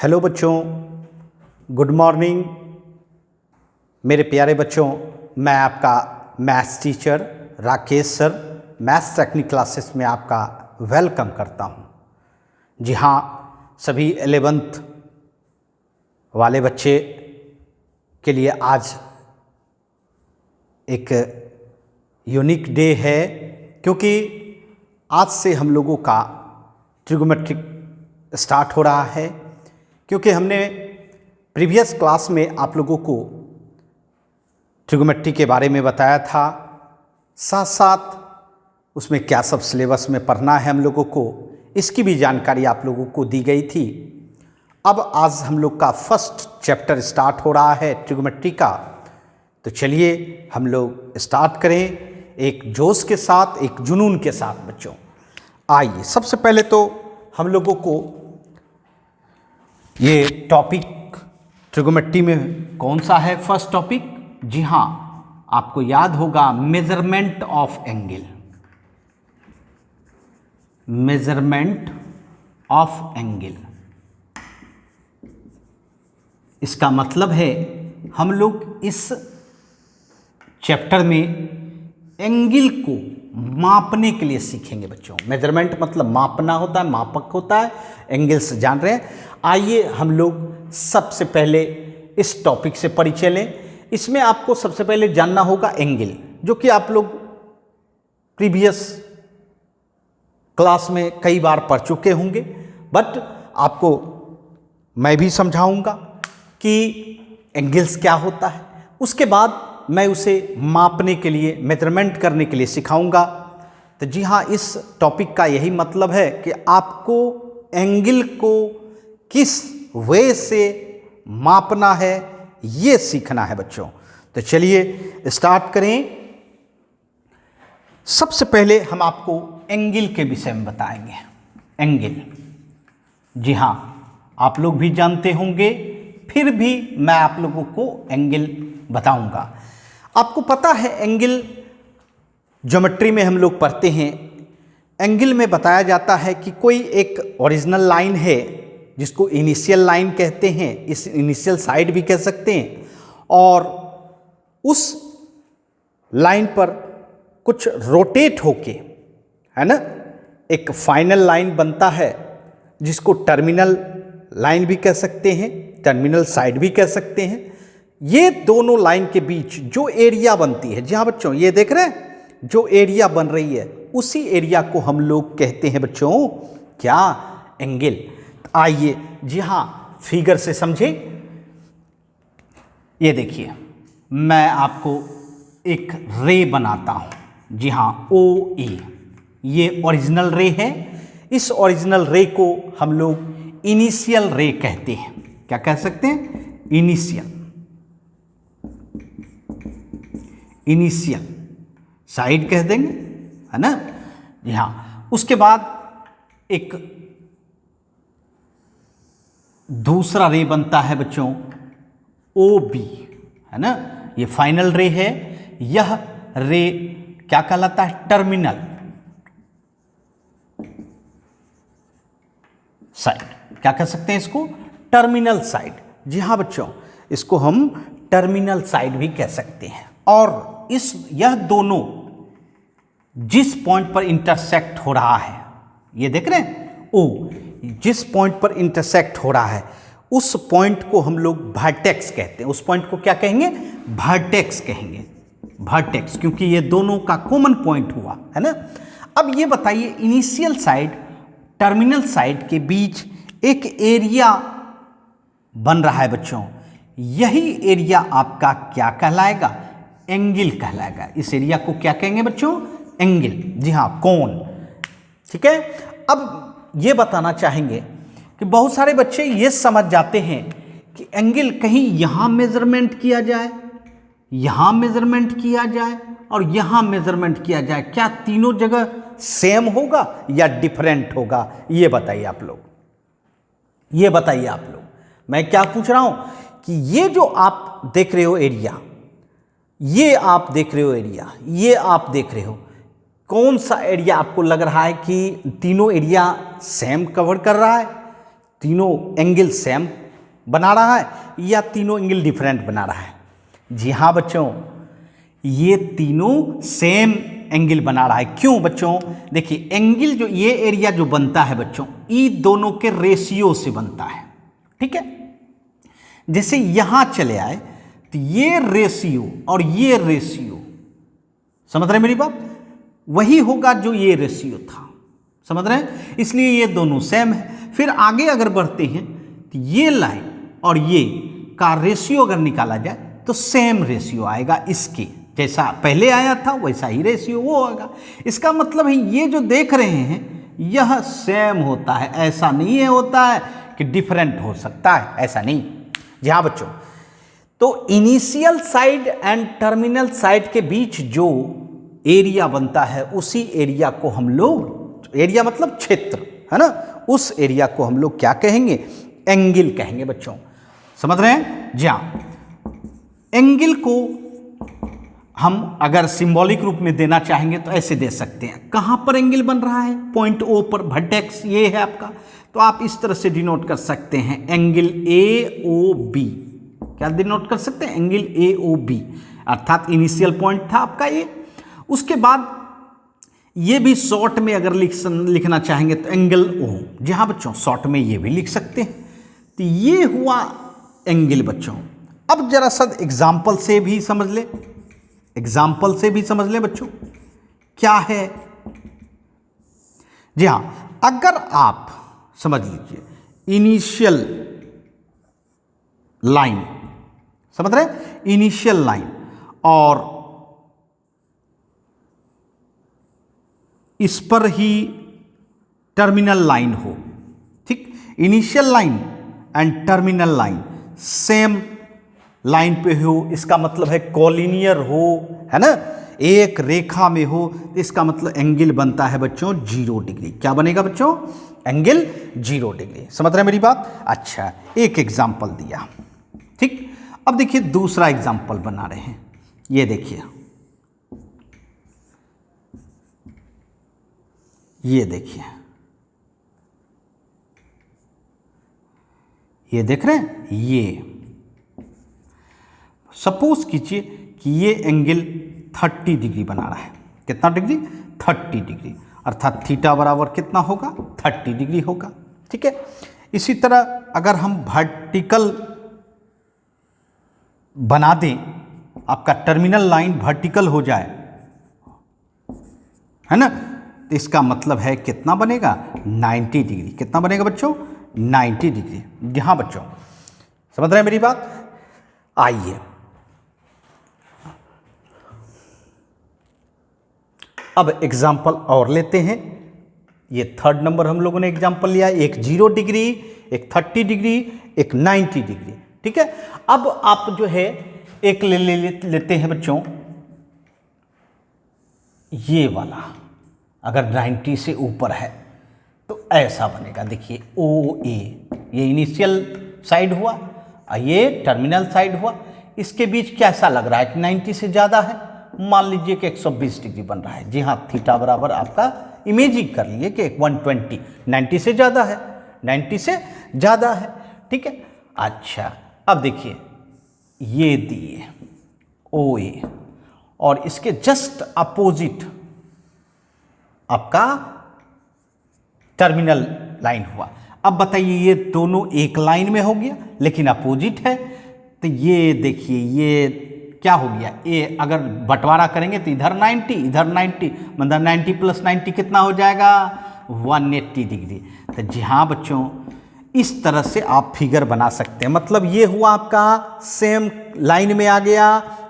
Hello बच्चों, good morning मेरे प्यारे बच्चों। मैं आपका maths teacher Rakesh sir maths technique classes में आपका वेलकम करता हूं। जी हाँ, सभी 11th वाले बच्चे के लिए आज एक यूनिक डे है, क्योंकि आज से हम लोगों का ट्रिगोमेट्रिक स्टार्ट हो रहा है। क्योंकि हमने प्रीवियस क्लास में आप लोगों को ट्रिगोमेट्री के बारे में बताया था, साथ साथ उसमें क्या सब सिलेबस में पढ़ना है हम लोगों को, इसकी भी जानकारी आप लोगों को दी गई थी। अब आज हम लोग का फर्स्ट चैप्टर स्टार्ट हो रहा है ट्रिगोमेट्री का। तो चलिए हम लोग स्टार्ट करें एक जोश के साथ, एक जुनून के साथ बच्चों। आइए, सबसे पहले तो हम लोगों को ये टॉपिक ट्रिगोमेट्री में कौन सा है, फर्स्ट टॉपिक? जी हाँ, आपको याद होगा measurement of angle. Measurement of angle, इसका मतलब है हम लोग इस चैप्टर में एंगल को मापने के लिए सीखेंगे बच्चों। मेजरमेंट मतलब मापना होता है, मापक होता है, एंगल्स जान रहे हैं। आइए हम लोग सबसे पहले इस टॉपिक से परिचय लें। इसमें आपको सबसे पहले जानना होगा एंगल, जो कि आप लोग प्रीवियस क्लास में कई बार पढ़ चुके होंगे, बट आपको मैं भी समझाऊंगा कि एंगल्स क्या होता है। उसके बाद मैं उसे मापने के लिए, मेजरमेंट करने के लिए सिखाऊंगा। तो जी हाँ, इस टॉपिक का यही मतलब है कि आपको एंगल को किस वे से मापना है ये सीखना है बच्चों। तो चलिए स्टार्ट करें। सबसे पहले हम आपको एंगल के विषय में बताएंगे। एंगल, जी हाँ, आप लोग भी जानते होंगे, फिर भी मैं आप लोगों को एंगल बताऊंगा। आपको पता है एंगल ज्योमेट्री में हम लोग पढ़ते हैं। एंगल में बताया जाता है कि कोई एक ओरिजिनल लाइन है जिसको इनिशियल लाइन कहते हैं, इस इनिशियल साइड भी कह सकते हैं, और उस लाइन पर कुछ रोटेट होके, है ना, एक फाइनल लाइन बनता है जिसको टर्मिनल लाइन भी कह सकते हैं, टर्मिनल साइड भी कह सकते हैं। ये दोनों लाइन के बीच जो एरिया बनती है, जी हाँ बच्चों, ये देख रहे हैं जो एरिया बन रही है, उसी एरिया को हम लोग कहते हैं बच्चों क्या? एंगल। आइए जी हाँ, फिगर से समझें। ये देखिए, मैं आपको एक रे बनाता हूं। जी हाँ, ओ ए, ये ओरिजिनल रे है। इस ओरिजिनल रे को हम लोग इनिशियल रे कहते हैं। क्या कह सकते हैं? इनिशियल साइड कह देंगे, है ना। जी हाँ, उसके बाद एक दूसरा रे बनता है बच्चों ओ बी, है ना, ये फाइनल रे है। यह रे क्या कहलाता है? Terminal side. क्या कह सकते हैं इसको? Terminal side. जी हाँ बच्चों, इसको हम टर्मिनल साइड भी कह सकते हैं। और यह दोनों जिस पॉइंट पर इंटरसेक्ट हो रहा है, ये देख रहे हैं ओ, जिस पॉइंट पर इंटरसेक्ट हो रहा है उस पॉइंट को हम लोग वर्टेक्स कहते हैं। उस पॉइंट को क्या कहेंगे? वर्टेक्स कहेंगे। वर्टेक्स, क्योंकि ये दोनों का कॉमन पॉइंट हुआ, है ना। अब ये बताइए, इनिशियल साइड टर्मिनल साइड के बीच एक एरिया बन रहा है बच्चों। यही एरिया आपका क्या कहलाएगा? एंगल कहलाएगा। इस एरिया को क्या कहेंगे बच्चों? एंगल। जी हाँ, कोण। ठीक है। अब ये बताना चाहेंगे कि बहुत सारे बच्चे ये समझ जाते हैं कि एंगल कहीं यहां मेजरमेंट किया जाए, यहां मेजरमेंट किया जाए और यहां मेजरमेंट किया जाए, क्या तीनों जगह सेम होगा या डिफरेंट होगा? ये बताइए आप लोग, ये बताइए आप लोग। मैं क्या पूछ रहा हूं कि ये जो आप देख रहे हो एरिया, ये आप देख रहे हो एरिया, ये आप देख रहे हो, कौन सा एरिया आपको लग रहा है कि तीनों एरिया सेम कवर कर रहा है? तीनों एंगल सेम बना रहा है या तीनों एंगल डिफरेंट बना रहा है? जी हाँ बच्चों, ये तीनों सेम एंगल बना रहा है। क्यों बच्चों? देखिए एंगल जो ये एरिया जो बनता है बच्चों, ये दोनों के रेशियो से बनता है, ठीक है। जैसे यहां चले आए तो ये रेशियो और ये रेशियो, समझ रहे हैं मेरी बात, वही होगा जो ये रेशियो था, समझ रहे हैं, इसलिए ये दोनों सेम है। फिर आगे अगर बढ़ते हैं तो ये लाइन और ये का रेशियो अगर निकाला जाए तो सेम रेशियो आएगा, इसके जैसा पहले आया था वैसा ही रेशियो वो होगा। इसका मतलब है ये जो देख रहे हैं यह सेम होता है, ऐसा नहीं है होता है कि डिफरेंट हो सकता है, ऐसा नहीं। जी हाँ बच्चों, तो initial side and terminal side के बीच जो एरिया बनता है उसी एरिया को हम लोग, एरिया मतलब क्षेत्र है ना, उस एरिया को हम लोग क्या कहेंगे? एंगल कहेंगे बच्चों, समझ रहे हैं? जी हाँ, एंगल को हम अगर सिंबॉलिक रूप में देना चाहेंगे तो ऐसे दे सकते हैं। कहां पर एंगल बन रहा है? पॉइंट ओ पर, वर्टेक्स ये है आपका, तो आप इस तरह से डिनोट कर सकते हैं एंगल ए ओ बी। क्या डिनोट कर सकते हैं? एंगल ए ओ बी, अर्थात इनिशियल पॉइंट था आपका ये। उसके बाद ये भी शॉर्ट में अगर लिखना चाहेंगे तो एंगल ओ। जी हाँ बच्चों, शॉर्ट में ये भी लिख सकते हैं। तो ये हुआ एंगल बच्चों। अब जरा सा एग्जाम्पल से भी समझ ले, एग्जाम्पल से भी समझ ले बच्चों क्या है। जी हाँ, अगर आप समझ लीजिए इनिशियल लाइन, समझ रहे हैं, इनिशियल लाइन और इस पर ही टर्मिनल लाइन हो, ठीक, initial line and terminal line same line पे हो, इसका मतलब है कॉलिनियर हो, है ना, एक रेखा में हो, तो इसका मतलब एंगल बनता है बच्चों 0 डिग्री। क्या बनेगा बच्चों? Angle 0 degree. समझ रहे हैं मेरी बात? अच्छा, एक एग्जाम्पल दिया, ठीक। अब देखिए दूसरा एग्जाम्पल बना रहे हैं। ये देखिए, ये देखिए, ये देख रहे हैं, ये सपोज कीजिए कि ये एंगल 30 डिग्री बना रहा है। कितना डिग्री? 30 डिग्री, अर्थात थीटा बराबर कितना होगा? 30 डिग्री होगा, ठीक है। इसी तरह अगर हम वर्टिकल बना दें, आपका टर्मिनल लाइन वर्टिकल हो जाए, है ना, तो इसका मतलब है कितना बनेगा? 90 डिग्री। कितना बनेगा बच्चों? 90 डिग्री। यहां बच्चों समझ रहे हैं मेरी बात? आइए अब एग्जाम्पल और लेते हैं। ये थर्ड नंबर हम लोगों ने एग्जाम्पल लिया, एक 0 डिग्री, एक 30 डिग्री, एक 90 डिग्री, ठीक है। अब आप जो है एक लेते हैं बच्चों ये वाला, अगर 90 से ऊपर है तो ऐसा बनेगा। देखिए ओ ए, ये इनिशियल साइड हुआ और ये टर्मिनल साइड हुआ, इसके बीच कैसा लग रहा है कि 90 से ज़्यादा है? मान लीजिए कि 120 डिग्री बन रहा है। जी हाँ, थीटा बराबर आपका इमेजिंग कर लिए कि 120, 90 से ज़्यादा है, 90 से ज़्यादा है, ठीक है। अच्छा, अब देखिए ये दिए ओ ए और इसके जस्ट अपोजिट आपका टर्मिनल लाइन हुआ। अब बताइए ये दोनों एक लाइन में हो गया लेकिन अपोजिट है, तो ये देखिए ये क्या हो गया? ये अगर बंटवारा करेंगे तो इधर 90 इधर 90, मतलब 90 प्लस 90 कितना हो जाएगा? 180 डिग्री। तो जी हाँ बच्चों, इस तरह से आप फिगर बना सकते हैं। मतलब ये हुआ आपका सेम लाइन में आ गया,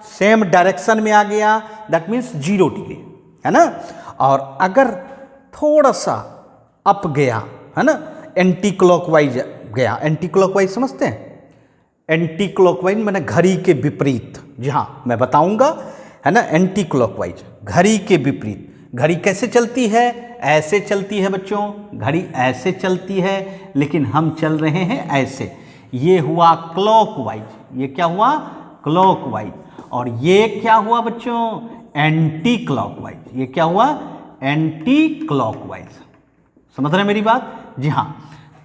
सेम डायरेक्शन में आ गया, दैट मीन्स 0 डिग्री, है ना। और अगर थोड़ा सा अप गया, है ना, एंटी क्लॉकवाइज गया, एंटी क्लॉकवाइज समझते हैं? एंटी क्लॉकवाइज मैंने घड़ी के विपरीत। जी हाँ, मैं बताऊंगा, है ना, एंटी क्लॉकवाइज घड़ी के विपरीत। घड़ी कैसे चलती है? ऐसे चलती है बच्चों, घड़ी ऐसे चलती है, लेकिन हम चल रहे हैं ऐसे। ये हुआ क्लॉकवाइज, ये क्या हुआ? क्लॉकवाइज। और ये क्या हुआ बच्चों? Anti clockwise. ये क्या हुआ? Anti clockwise. समझ रहे हैं मेरी बात? जी हाँ।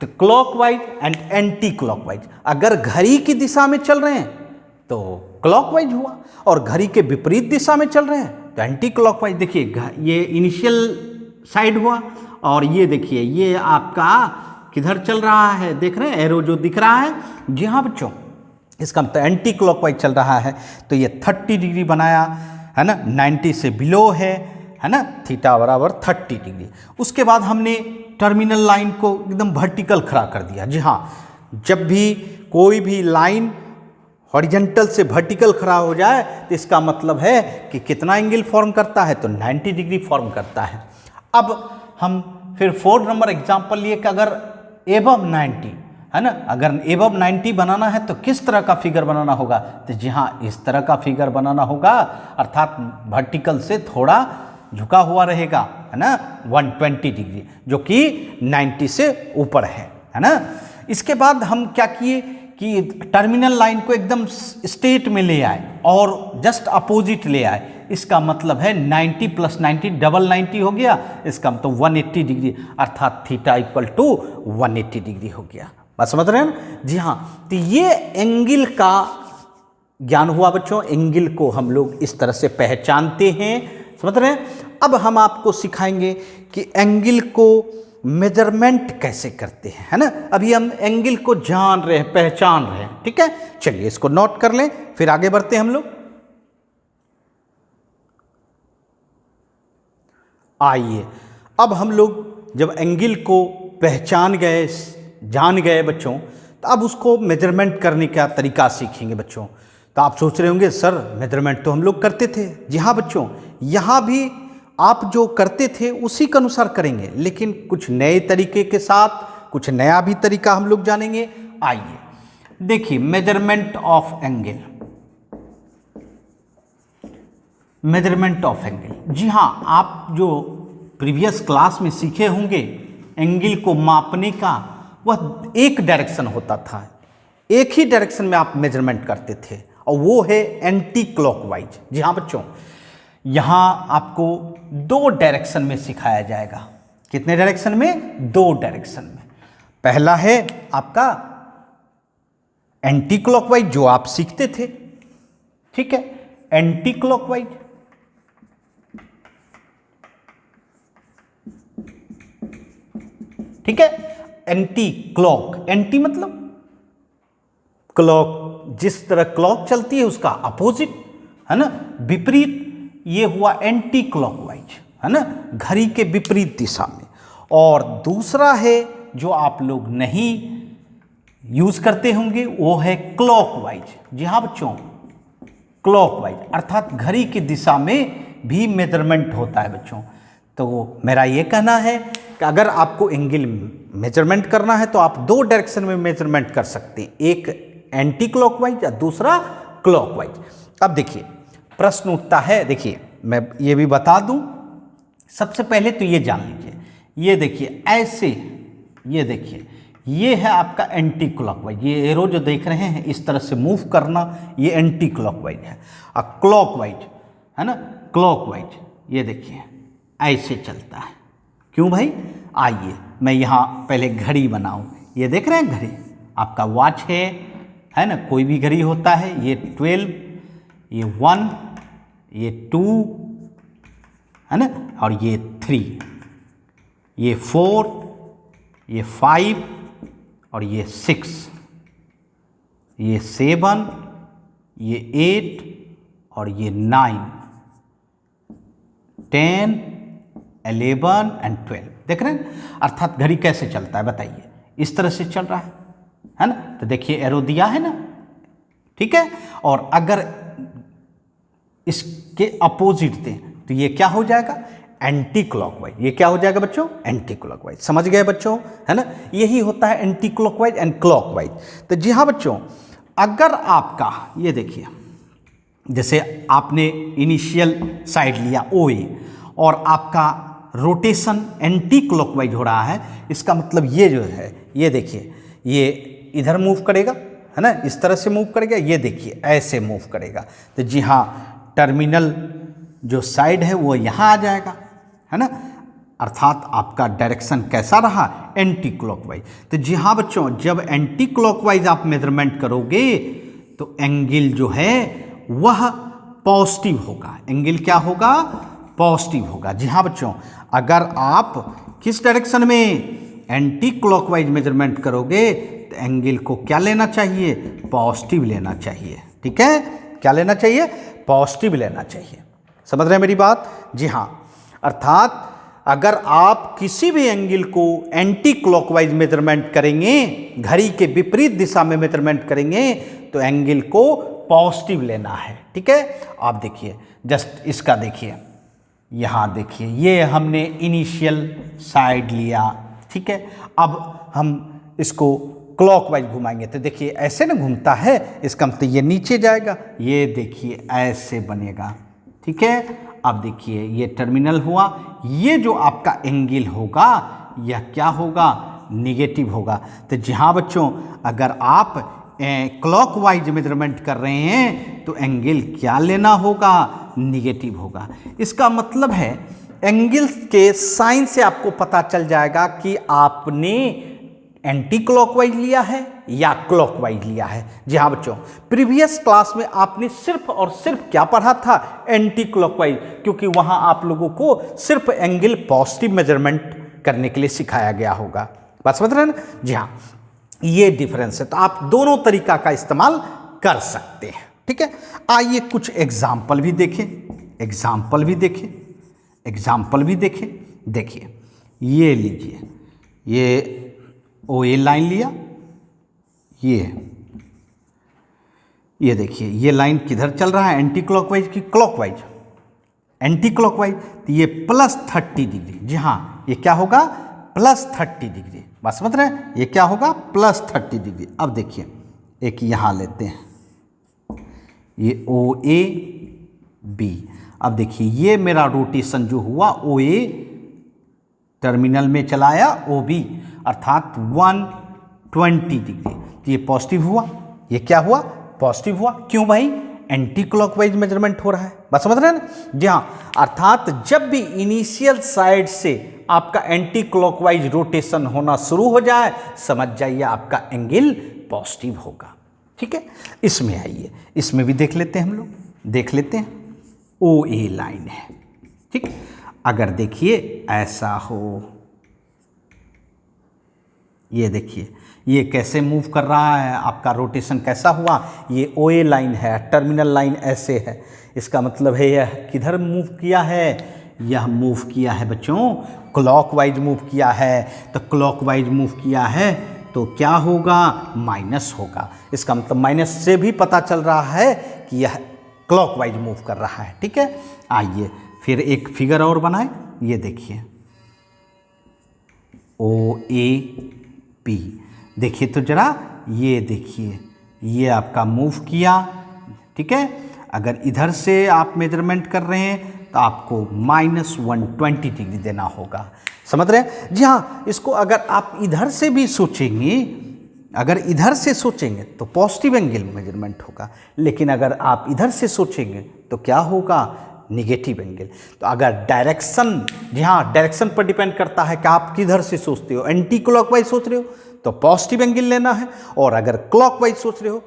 तो क्लॉकवाइज एंड एंटी क्लॉकवाइज, अगर घड़ी की दिशा में चल रहे हैं तो क्लॉकवाइज हुआ, और घड़ी के विपरीत दिशा में चल रहे हैं तो एंटी क्लॉकवाइज। देखिए ये इनिशियल साइड हुआ, और ये देखिए ये आपका किधर चल रहा है, देख रहे हैं एरो जो दिख रहा है, जी हाँ बच्चों, इसका मतलब एंटी क्लॉकवाइज चल रहा है। तो ये 30 डिग्री बनाया है ना, 90 से बिलो है ना, थीटा बराबर 30 डिग्री। उसके बाद हमने टर्मिनल लाइन को एकदम वर्टिकल खड़ा कर दिया। जी हाँ, जब भी कोई भी लाइन हॉरिजॉन्टल से वर्टिकल खड़ा हो जाए तो इसका मतलब है कि कितना एंगल फॉर्म करता है, तो 90 डिग्री फॉर्म करता है। अब हम फिर 4 नंबर एग्जाम्पल लिए कि अगर एबव 90 है ना, अगर एबव 90 बनाना है तो किस तरह का फिगर बनाना होगा, तो जी हाँ इस तरह का फिगर बनाना होगा, अर्थात वर्टिकल से थोड़ा झुका हुआ रहेगा है ना, 120 डिग्री, जो कि 90 से ऊपर है ना। इसके बाद हम क्या किए कि टर्मिनल लाइन को एकदम स्ट्रेट में ले आए और जस्ट अपोजिट ले आए। इसका मतलब है 90 + 90 डबल 90 हो गया, इसका मतलब 180 डिग्री, अर्थात थीटा इक्वल टू 180 डिग्री हो गया। बात समझ रहे हैं ना? जी हाँ, तो ये एंगल का ज्ञान हुआ बच्चों। एंगल को हम लोग इस तरह से पहचानते हैं, समझ रहे हैं। अब हम आपको सिखाएंगे कि एंगल को मेजरमेंट कैसे करते हैं, है ना। अभी हम एंगल को जान रहे हैं, पहचान रहे हैं, ठीक है। चलिए इसको नोट कर लें, फिर आगे बढ़ते हैं हम लोग। आइए अब हम लोग जब एंगल को पहचान गए, जान गए बच्चों, तो अब उसको मेजरमेंट करने का तरीका सीखेंगे बच्चों। तो आप सोच रहे होंगे सर मेजरमेंट तो हम लोग करते थे। जी हाँ बच्चों, यहाँ भी आप जो करते थे उसी के अनुसार करेंगे, लेकिन कुछ नए तरीके के साथ, कुछ नया भी तरीका हम लोग जानेंगे। आइए देखिए, measurement of angle, measurement of angle. जी हाँ, आप जो प्रीवियस क्लास में सीखे होंगे एंगल को मापने का, वह एक डायरेक्शन होता था, एक ही डायरेक्शन में आप मेजरमेंट करते थे, और वो है एंटी क्लॉकवाइज। जी हाँ बच्चों, यहाँ आपको 2 डायरेक्शन में सिखाया जाएगा। कितने डायरेक्शन में? 2 डायरेक्शन में। पहला है आपका एंटी क्लॉकवाइज, जो आप सीखते थे, ठीक है, एंटी क्लॉकवाइज। ठीक है, एंटी क्लॉक, एंटी मतलब क्लॉक, जिस तरह क्लॉक चलती है उसका अपोजिट, है ना, विपरीत। ये हुआ एंटी क्लॉकवाइज, है ना, घड़ी के विपरीत दिशा में। और दूसरा है जो आप लोग नहीं यूज करते होंगे, वो है क्लॉकवाइज। जी हाँ बच्चों, क्लॉकवाइज अर्थात घड़ी की दिशा में भी मेजरमेंट होता है बच्चों। तो मेरा ये कहना है कि अगर आपको एंगल मेजरमेंट करना है तो आप 2 डायरेक्शन में मेजरमेंट कर सकते हैं, एक एंटी क्लॉकवाइज या दूसरा क्लॉकवाइज। अब देखिए प्रश्न उठता है, देखिए मैं ये भी बता दूं, सबसे पहले तो ये जान लीजिए, ये देखिए ऐसे, ये देखिए ये है आपका एंटी क्लॉकवाइज, ये एरो जो देख रहे हैं इस तरह से मूव करना, ये एंटी क्लॉकवाइज है। और क्लॉकवाइज है ना, क्लॉकवाइज ये देखिए ऐसे चलता है। क्यों भाई? आइए मैं यहाँ पहले घड़ी बनाऊं। ये देख रहे हैं घड़ी, आपका वॉच है ना, कोई भी घड़ी होता है। ये 12, ये 1, ये 2 है ना, और ये 3, ये 4, ये 5 और ये 6, ये 7, ये 8 और ये 9, 10, 11 एंड 12। देख रहे हैं अर्थात घड़ी कैसे चलता है बताइए, इस तरह से चल रहा है ना। तो देखिए एरो दिया है ना, ठीक है। और अगर इसके अपोजिट दें तो ये क्या हो जाएगा? Anti clockwise. ये क्या हो जाएगा बच्चों? Anti clockwise. समझ गए बच्चों, है ना। यही होता है एंटी क्लॉकवाइज एंड क्लॉकवाइज। तो जी हाँ बच्चों, अगर आपका ये देखिए, जैसे आपने इनिशियल साइड लिया OA और आपका रोटेशन एंटी क्लॉकवाइज हो रहा है, इसका मतलब ये जो है, ये देखिए ये इधर मूव करेगा, है ना, इस तरह से मूव करेगा, ये देखिए ऐसे मूव करेगा। तो जी हाँ, टर्मिनल जो साइड है वो यहाँ आ जाएगा, है ना। अर्थात आपका डायरेक्शन कैसा रहा, एंटी क्लॉकवाइज। तो जी हाँ बच्चों, जब एंटी क्लॉकवाइज आप मेजरमेंट करोगे तो एंगल जो है वह पॉजिटिव होगा। एंगल क्या होगा, पॉजिटिव होगा। जी हाँ बच्चों, अगर आप किस डायरेक्शन में एंटी क्लॉकवाइज मेजरमेंट करोगे तो एंगल को क्या लेना चाहिए, पॉजिटिव लेना चाहिए। ठीक है, क्या लेना चाहिए, पॉजिटिव लेना चाहिए। समझ रहे हैं मेरी बात? जी हाँ, अर्थात अगर आप किसी भी एंगल को एंटी क्लॉकवाइज मेजरमेंट करेंगे, घड़ी के विपरीत दिशा में मेजरमेंट करेंगे, तो एंगल को पॉजिटिव लेना है। ठीक है, आप देखिए, जस्ट इसका देखिए, यहाँ देखिए, ये हमने इनिशियल साइड लिया। ठीक है, अब हम इसको क्लॉकवाइज घुमाएंगे तो देखिए ऐसे ना घूमता है, इसका मतलब ये नीचे जाएगा, ये देखिए ऐसे बनेगा। ठीक है, अब देखिए ये टर्मिनल हुआ, ये जो आपका एंगल होगा यह क्या होगा, निगेटिव होगा। तो जी हाँ बच्चों, अगर आप क्लॉकवाइज मेजरमेंट कर रहे हैं तो एंगल क्या लेना होगा, निगेटिव होगा। इसका मतलब है एंगल के साइन से आपको पता चल जाएगा कि आपने एंटी क्लॉकवाइज लिया है या क्लॉकवाइज लिया है। जी हाँ बच्चों, प्रीवियस क्लास में आपने सिर्फ और सिर्फ क्या पढ़ा था, एंटी क्लॉकवाइज, क्योंकि वहां आप लोगों को सिर्फ एंगल पॉजिटिव मेजरमेंट करने के लिए सिखाया गया होगा। बात समझ रहे हैं ना? जी हाँ, ये डिफरेंस है। तो आप दोनों तरीका का इस्तेमाल कर सकते हैं। ठीक है, आइए कुछ एग्जाम्पल भी देखें, एग्जाम्पल भी देखें, एग्जाम्पल भी देखें। देखिए, ये लीजिए, ये ओ ए लाइन लिया, ये देखिए, ये लाइन किधर चल रहा है, एंटी क्लॉकवाइज की क्लॉकवाइज, एंटी क्लॉकवाइज, तो ये +30 डिग्री। जी हाँ, ये क्या होगा, +30 डिग्री। बात समझ रहे हैं, ये क्या होगा, +30 डिग्री। अब देखिए, एक यहाँ लेते हैं, ये ओ ए बी। अब देखिए, ये मेरा रोटेशन जो हुआ, ओ ए टर्मिनल में चलाया, ओ बी, अर्थात 120 डिग्री। तो ये पॉजिटिव हुआ, ये क्या हुआ, पॉजिटिव हुआ। क्यों भाई, एंटी क्लॉकवाइज मेजरमेंट हो रहा है। बात समझ रहे हैं ना? जी हाँ, अर्थात जब भी इनिशियल साइड से आपका एंटी क्लॉकवाइज रोटेशन होना शुरू हो जाए, समझ जाइए आपका एंगल पॉजिटिव होगा। ठीक है, इसमें आइए, इसमें भी देख लेते हैं, हम लोग देख लेते हैं। ओ ए लाइन है, ठीक, अगर देखिए ऐसा हो, ये देखिए ये कैसे मूव कर रहा है, आपका रोटेशन कैसा हुआ, ये ओ ए लाइन है, टर्मिनल लाइन ऐसे है, इसका मतलब है यह किधर मूव किया है, यह मूव किया है बच्चों क्लॉकवाइज मूव किया है। तो क्लॉकवाइज मूव किया है तो क्या होगा, माइनस होगा। इसका मतलब माइनस से भी पता चल रहा है कि यह क्लॉकवाइज मूव कर रहा है। ठीक है, आइए फिर एक फिगर और बनाए, ये देखिए ओ ए पी, देखिए तो जरा, ये देखिए ये आपका मूव किया। ठीक है, अगर इधर से आप मेजरमेंट कर रहे हैं तो आपको -120 डिग्री देना होगा। समझ रहे हैं? जी हाँ, इसको अगर आप इधर से भी सोचेंगे, अगर इधर से सोचेंगे तो पॉजिटिव एंगल मेजरमेंट होगा, लेकिन अगर आप इधर से सोचेंगे तो क्या होगा, निगेटिव एंगल। तो अगर डायरेक्शन, जी हाँ, डायरेक्शन पर डिपेंड करता है कि आप किधर से सोचते हो, एंटी क्लॉकवाइज सोच रहे हो तो पॉजिटिव एंगल लेना है, और अगर क्लॉकवाइज सोच रहे हो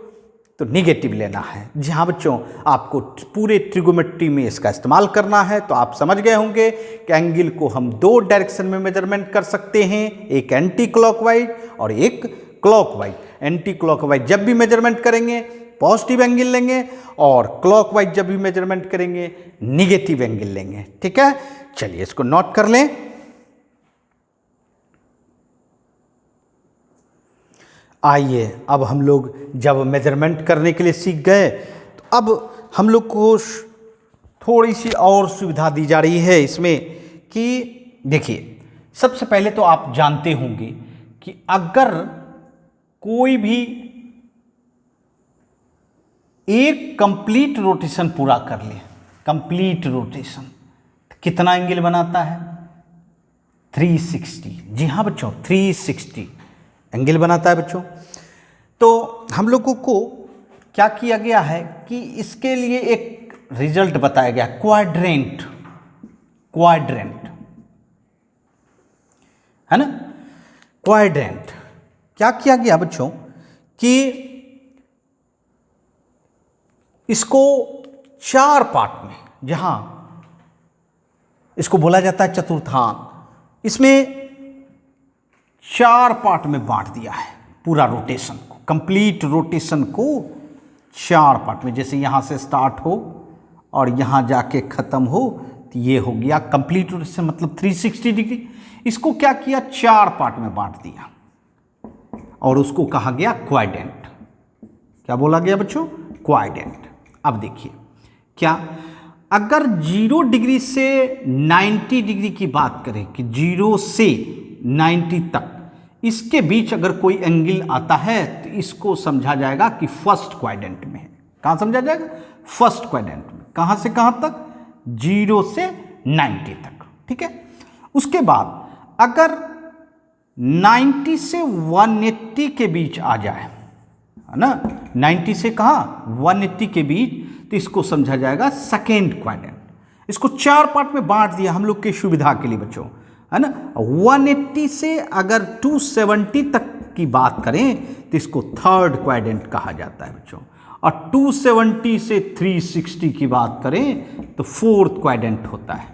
तो निगेटिव लेना है। जी हाँ बच्चों, आपको पूरे ट्रिगोमेट्री में इसका इस्तेमाल करना है। तो आप समझ गए होंगे कि एंगल को हम दो डायरेक्शन में मेजरमेंट कर सकते हैं, एक एंटी क्लॉकवाइज और एक क्लॉकवाइज। एंटी क्लॉकवाइज जब भी मेजरमेंट करेंगे पॉजिटिव एंगल लेंगे, और क्लॉकवाइज जब भी मेजरमेंट करेंगे निगेटिव एंगल लेंगे। ठीक है, चलिए इसको नोट कर लें। आइए अब हम लोग जब मेजरमेंट करने के लिए सीख गए, तो अब हम लोग को थोड़ी सी और सुविधा दी जा रही है इसमें कि देखिए, सबसे पहले तो आप जानते होंगे कि अगर कोई भी एक कंप्लीट रोटेशन पूरा कर ले, कंप्लीट रोटेशन कितना एंगल बनाता है, 360। जी हाँ बच्चों, 360 एंगल बनाता है बच्चों। तो हम लोगों को क्या किया गया है कि इसके लिए एक रिजल्ट बताया गया, क्वाड्रेंट। क्वाड्रेंट है ना। क्वाड्रेंट क्या किया गया बच्चों कि इसको 4 पार्ट में, जहां इसको बोला जाता है चतुर्थांश, इसमें 4 पार्ट में बांट दिया है पूरा रोटेशन को, कंप्लीट रोटेशन को 4 पार्ट में। जैसे यहां से स्टार्ट हो और यहां जाके खत्म हो, तो ये हो गया कंप्लीट रोटेशन, मतलब 360 डिग्री। इसको क्या किया, 4 पार्ट में बांट दिया और उसको कहा गया क्वाड्रेंट। क्या बोला गया बच्चों, क्वाड्रेंट। अब देखिए क्या, अगर 0 डिग्री से 90 डिग्री की बात करें कि 0 से 90 तक इसके बीच अगर कोई एंगल आता है तो इसको समझा जाएगा कि फर्स्ट क्वाड्रेंट में है। कहां समझा जाएगा, फर्स्ट क्वाड्रेंट में। कहां से कहां तक, 0 से 90 तक, ठीक है। उसके बाद अगर 90 से 180 के बीच आ जाए, है ना, 90 से कहां 180 के बीच, तो इसको समझा जाएगा सेकेंड क्वाड्रेंट। इसको 4 पार्ट में बांट दिया हम लोग की सुविधा के लिए बच्चों, है ना। 180 से अगर 270 तक की बात करें तो इसको थर्ड क्वाड्रेंट कहा जाता है बच्चों, और 270 से 360 की बात करें तो फोर्थ क्वाड्रेंट होता है,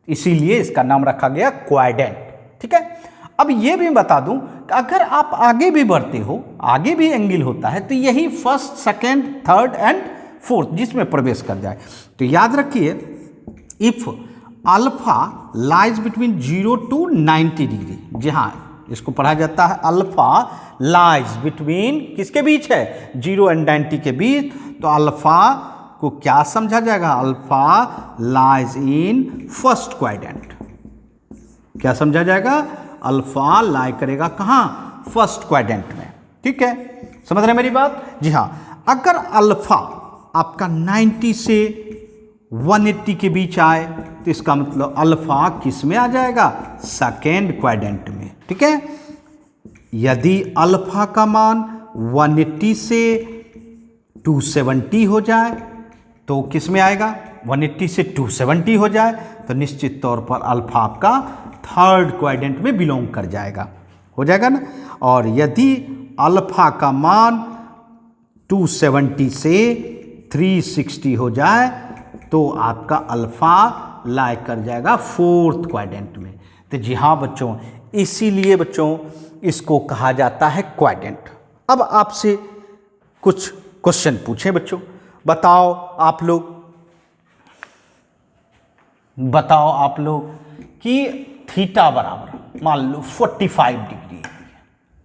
इसीलिए इसका नाम रखा गया क्वाड्रेंट, ठीक है। अब ये भी बता दूं कि अगर आप आगे भी बढ़ते हो, आगे भी एंगल होता है, तो यही first, second, third and fourth जिसमें प्रवेश कर जाए। तो याद रखिए, if alpha lies between 0 to 90 degree, जहां इसको पढ़ा जाता है अल्फा लाइज बिटवीन, किसके बीच है, 0 and 90 के बीच, तो अल्फा को क्या समझा जाएगा, alpha lies in first quadrant. क्या समझा जाएगा, अल्फा लाई करेगा कहां, फर्स्ट क्वाड्रेंट में, ठीक है। समझ रहे हैं मेरी बात, जी हां। अगर अल्फा आपका 90 से 180 के बीच आए तो इसका मतलब अल्फा किस में आ जाएगा, सेकेंड क्वाड्रेंट में, ठीक है। यदि अल्फा का मान 180 से 270 हो जाए तो किस में आएगा, 180 से 270 हो जाए तो निश्चित तौर पर अल्फा आपका थर्ड क्वाड्रेंट में बिलोंग कर जाएगा, हो जाएगा ना। और यदि अल्फा का मान 270 से 360 हो जाए तो आपका अल्फा लाई कर जाएगा फोर्थ क्वाड्रेंट में। तो जी हाँ बच्चों, इसीलिए बच्चों इसको कहा जाता है क्वाड्रेंट। अब आपसे कुछ क्वेश्चन पूछें बच्चों, बताओ आप लोग कि थीटा बराबर मान लो 45 डिग्री,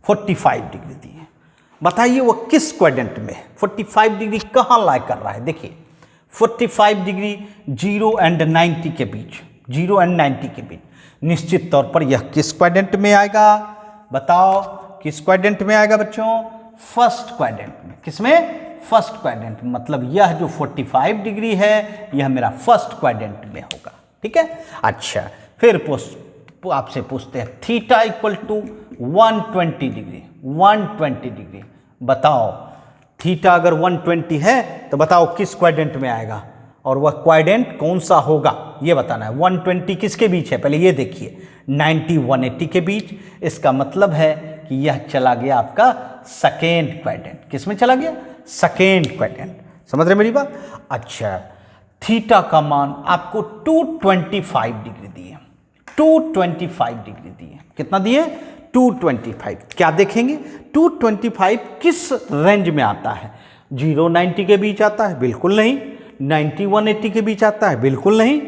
45 डिग्री दी है, बताइए वो किस क्वाड्रेंट में है, 45 डिग्री कहाँ लाई कर रहा है। देखिए 45 डिग्री 0 and 90 के बीच, 0 and 90 के बीच, निश्चित तौर पर यह किस क्वाड्रेंट में आएगा, बताओ किस क्वाड्रेंट में आएगा बच्चों, फर्स्ट क्वाड्रेंट में। किसमें, फर्स्ट क्वाड्रेंट, मतलब यह जो 45 डिग्री है यह मेरा फर्स्ट क्वाड्रेंट में होगा, ठीक है। अच्छा, फिर आपसे पूछते हैं theta equal to 120 degree, 120 degree, बताओ थीटा अगर 120 है तो बताओ किस क्वाड्रेंट में आएगा, और वह क्वाड्रेंट कौन सा होगा ये बताना है। 120 किसके बीच है, पहले ये देखिए, 90 180 के बीच, इसका मतलब है कि यह चला गया आपका सेकेंड क्वाड्रेंट। किस में चला गया, सेकेंड क्वाड्रेंट। समझ रहे मेरी बात। अच्छा, थीटा का मान आपको 225 डिग्री दिए, 225 डिग्री दिए, कितना दिए, 225। क्या देखेंगे 225 किस रेंज में आता है, 0 90 के बीच आता है, बिल्कुल नहीं। 90 180 के बीच आता है, बिल्कुल नहीं।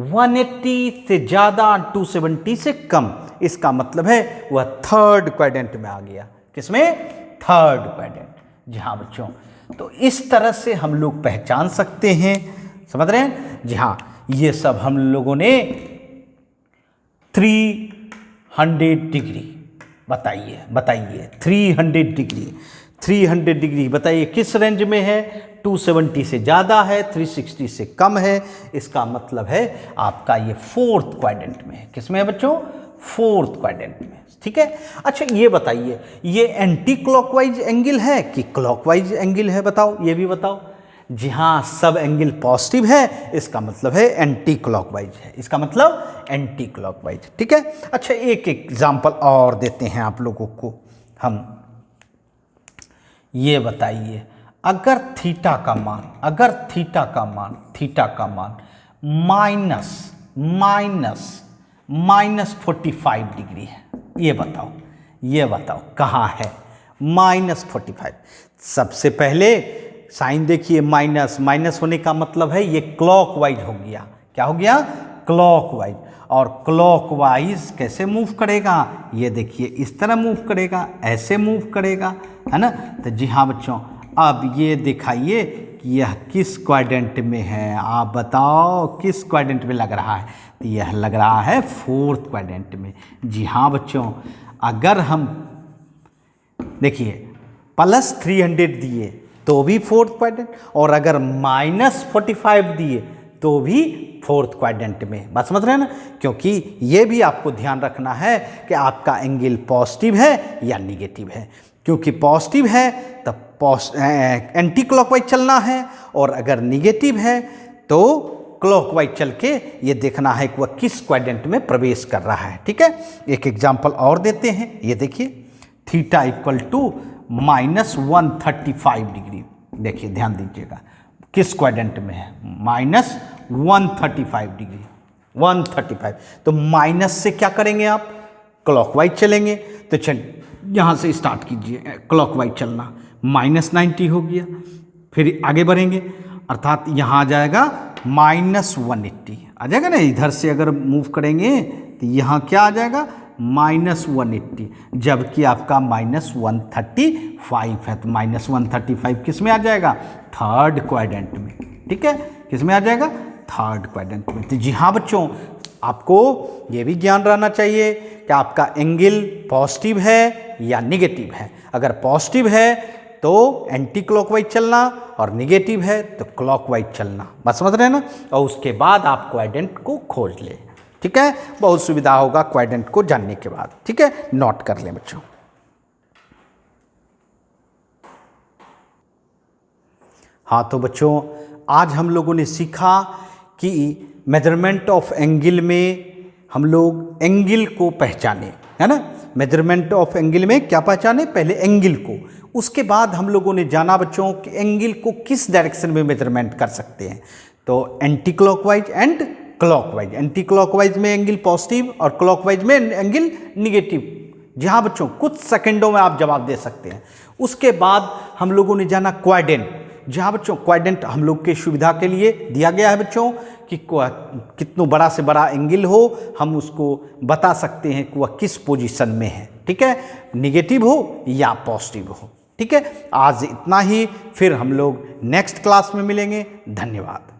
180 से ज़्यादा, 270 से कम, इसका मतलब है वह थर्ड क्वाड्रेंट में आ गया। किसमें, थर्ड क्वाड्रेंट। जी हाँ बच्चों, तो इस तरह से हम लोग पहचान सकते हैं, समझ रहे हैं। जी हाँ, ये सब हम लोगों ने 300 डिग्री बताइए, 300 डिग्री बताइए किस रेंज में है, 270 से ज़्यादा है, 360 से कम है, इसका मतलब है आपका ये फोर्थ क्वाड्रेंट में है। किस में है बच्चों, फोर्थ क्वाड्रेंट में, ठीक है। अच्छा ये बताइए, ये एंटी क्लॉकवाइज एंगल है कि क्लॉकवाइज एंगल है, बताओ, ये भी बताओ। जी हाँ, सब एंगल पॉजिटिव है, इसका मतलब है एंटी क्लॉकवाइज है, इसका मतलब एंटी क्लॉकवाइज। ठीक है, अच्छा एक एग्जांपल और देते हैं आप लोगों को हम। ये बताइए, अगर थीटा का मान माइनस 45 डिग्री है, ये बताओ कहाँ है -45। सबसे पहले साइन देखिए, माइनस होने का मतलब है ये क्लॉकवाइज हो गया। क्या हो गया? क्लॉकवाइज। और क्लॉकवाइज कैसे मूव करेगा? ये देखिए इस तरह मूव करेगा, ऐसे मूव करेगा, है ना। तो जी हाँ बच्चों, अब ये दिखाइए कि यह किस क्वाड्रेंट में है, आप बताओ किस क्वाड्रेंट में लग रहा है? तो यह लग रहा है 4th क्वाड्रेंट में। जी हाँ बच्चों, अगर हम देखिए +300 दिए तो भी 4th क्वाड्रेंट, और अगर -45 दिए तो भी 4th क्वाड्रेंट में। बात समझ रहे हैं ना? क्योंकि ये भी आपको ध्यान रखना है कि आपका एंगल पॉजिटिव है या निगेटिव है। क्योंकि पॉजिटिव है तब एंटी क्लॉकवाइज चलना है, और अगर निगेटिव है तो क्लॉकवाइज चल के ये देखना है कि वह किस क्वाड्रेंट में प्रवेश कर रहा है। ठीक है, एक एग्जाम्पल और देते हैं। ये देखिए, थीटा = -135 डिग्री। देखिए ध्यान दीजिएगा किस क्वाड्रेंट में है, -135 डिग्री, 135। तो माइनस से क्या करेंगे आप? क्लॉकवाइज चलेंगे। तो चलिए यहाँ से स्टार्ट कीजिए क्लॉकवाइज चलना, -90 हो गया, फिर आगे बढ़ेंगे, अर्थात यहाँ आ जाएगा -180 आ जाएगा ना। इधर से अगर मूव करेंगे तो यहाँ क्या आ जाएगा? -180, जबकि आपका -135 है। तो -135 किस में आ जाएगा? 3rd क्वाड्रेंट में। ठीक है, किस में आ जाएगा? 3rd क्वाड्रेंट में। तो जी हाँ बच्चों, आपको ये भी ज्ञान रहना चाहिए कि आपका एंगल पॉजिटिव है या निगेटिव है। अगर पॉजिटिव है तो एंटी क्लॉकवाइज चलना, और निगेटिव है तो क्लॉकवाइज चलना। बात समझ रहे हैं ना? और उसके बाद आप क्वाड्रेंट को खोज लें। ठीक है, बहुत सुविधा होगा क्वाड्रेंट को जानने के बाद। ठीक है, नोट कर लें बच्चों। हाँ तो बच्चों, आज हम लोगों ने सीखा कि मेजरमेंट ऑफ एंगल में हम लोग एंगल को पहचाने, है ना। मेजरमेंट ऑफ एंगल में क्या पहचाने? पहले एंगल को। उसके बाद हम लोगों ने जाना बच्चों कि एंगल को किस डायरेक्शन में मेजरमेंट कर सकते हैं। तो anti clockwise and clockwise. Anti clockwise में एंगल पॉजिटिव और क्लॉकवाइज में एंगल निगेटिव। जी हाँ बच्चों, कुछ सेकंडों में आप जवाब दे सकते हैं। उसके बाद हम लोगों ने जाना क्वाड्रेंट। जी हाँ बच्चों, क्वाड्रेंट हम लोग के सुविधा के लिए दिया गया है बच्चों कि कितना बड़ा से बड़ा एंगल हो हम उसको बता सकते हैं कि वह किस पोजीशन में है। ठीक है, निगेटिव हो या पॉजिटिव हो। ठीक है, आज इतना ही, फिर हम लोग नेक्स्ट क्लास में मिलेंगे। धन्यवाद।